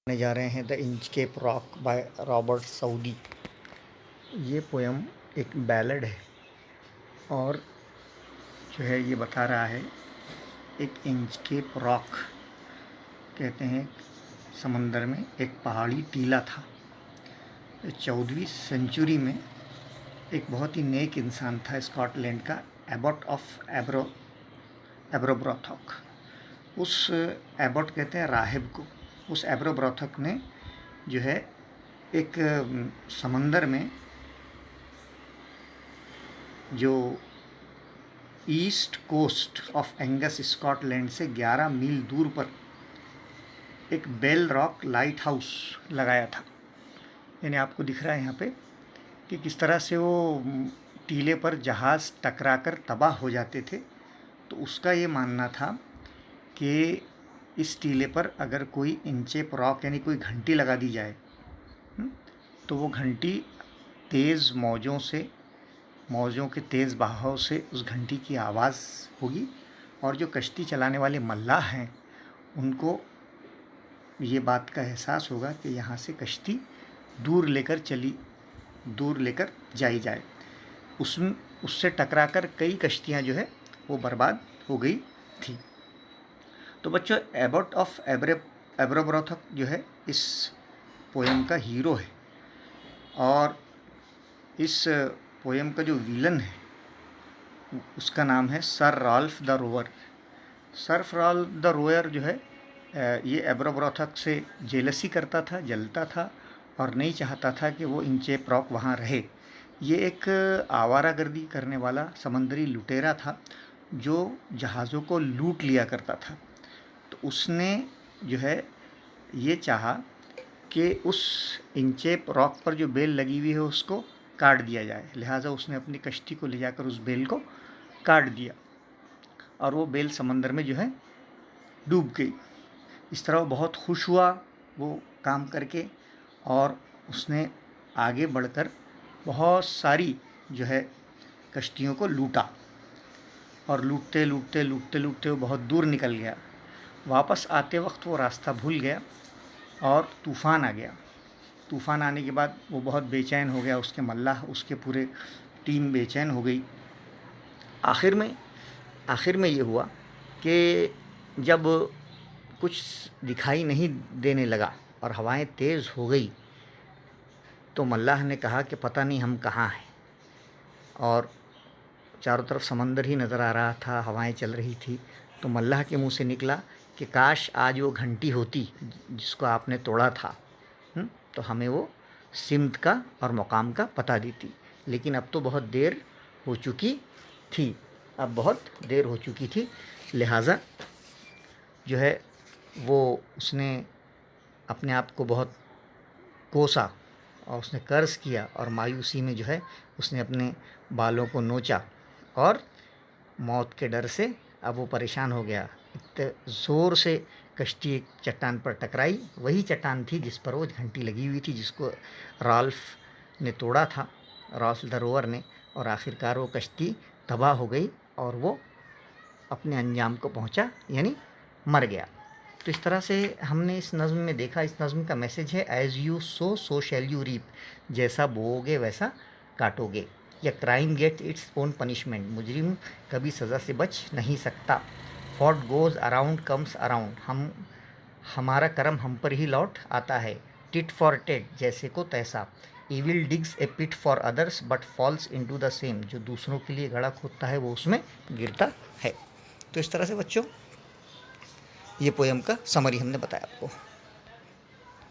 पढ़ने जा रहे हैं the Inchcape rock by Robert Saudi. ये पोयम एक बैलेड है और जो है ये बता रहा है एक इंचकेप रॉक कहते हैं समंदर में एक पहाड़ी टीला था। 14वीं सेंचुरी में एक बहुत ही नेक इंसान था स्कॉटलैंड का एबॉट ऑफ एब्रोब्रोथक। उस एबॉट कहते हैं राहिब को। उस एब्रोब्रोथक ने जो है एक समंदर में जो east coast of Angus Scotland से 11 मील दूर पर एक बेल रॉक लाइट हाउस लगाया था। यानी आपको दिख रहा है यहाँ पे कि किस तरह से वो टीले पर जहाज़ टकराकर तबाह हो जाते थे। तो उसका ये मानना था कि इस टीले पर अगर कोई इंचेप रॉक यानी कोई घंटी लगा दी जाए तो वो घंटी तेज़ मौजों के तेज़ बहाव से उस घंटी की आवाज़ होगी और जो कश्ती चलाने वाले मल्लाह हैं उनको ये बात का एहसास होगा कि यहाँ से कश्ती दूर लेकर जाई जाए। उससे टकराकर कई कश्तियाँ जो है वो बर्बाद हो गई थी। तो बच्चों, एबॉट ऑफ एब्रोब्रोथक जो है इस पोयम का हीरो है और इस पोयम का जो विलन है उसका नाम है sir Ralph the rover. Sir Ralph the rover जो है ये एब्रोब्रोथक से जेलसी करता था, जलता था और नहीं चाहता था कि वो इंचेप रॉक वहाँ रहे। ये एक आवारागर्दी करने वाला समंदरी लुटेरा था जो जहाज़ों को लूट लिया करता था। तो उसने जो है ये चाहा कि उस इंचेप रॉक पर जो बेल लगी हुई है उसको काट दिया जाए। लिहाजा उसने अपनी कश्ती को ले जाकर उस बेल को काट दिया और वो बेल समंदर में जो है डूब गई। इस तरह वो बहुत खुश हुआ वो काम करके और उसने आगे बढ़कर बहुत सारी जो है कश्तियों को लूटा और लूटते वो बहुत दूर निकल गया। वापस आते वक्त वो रास्ता भूल गया और तूफ़ान आ गया। तूफ़ान आने के बाद वो बहुत बेचैन हो गया, उसके मल्लाह, उसके पूरे टीम बेचैन हो गई। आखिर में ये हुआ कि जब कुछ दिखाई नहीं देने लगा और हवाएं तेज़ हो गई तो मल्लाह ने कहा कि पता नहीं हम कहाँ हैं। और चारों तरफ समंदर ही नज़र आ रहा था, हवाएं चल रही थी। तो मल्लाह के मुंह से निकला कि काश आज वो घंटी होती जिसको आपने तोड़ा था, तो हमें वो सिमत का और मकाम का पता देती। लेकिन अब तो बहुत देर हो चुकी थी। लिहाजा जो है वो उसने अपने आप को बहुत कोसा और उसने कर्ज किया और मायूसी में जो है उसने अपने बालों को नोचा और मौत के डर से अब वो परेशान हो गया। इतने ज़ोर से कश्ती एक चट्टान पर टकराई। वही चट्टान थी जिस पर वो घंटी लगी हुई थी जिसको राल्फ ने तोड़ा था, राल्फ द रोवर ने। और आखिरकार वो कश्ती तबाह हो गई और वो अपने अंजाम को पहुंचा, यानी मर गया। तो इस तरह से हमने इस नज़्म में देखा। इस नज़्म का मैसेज है as you sow shall you reap. जैसा बोओगे वैसा काटोगे। या crime get its own punishment. मुजरिम कभी सज़ा से बच नहीं सकता। What goes around comes around. हमारा कर्म हम पर ही लौट आता है। टिट फॉर टेट, जैसे को तैसा। Evil digs a pit for others but falls into the same. जो दूसरों के लिए गड़ा खोदता है वो उसमें गिरता है। तो इस तरह से बच्चों ये पोयम का समरी हमने बताया आपको।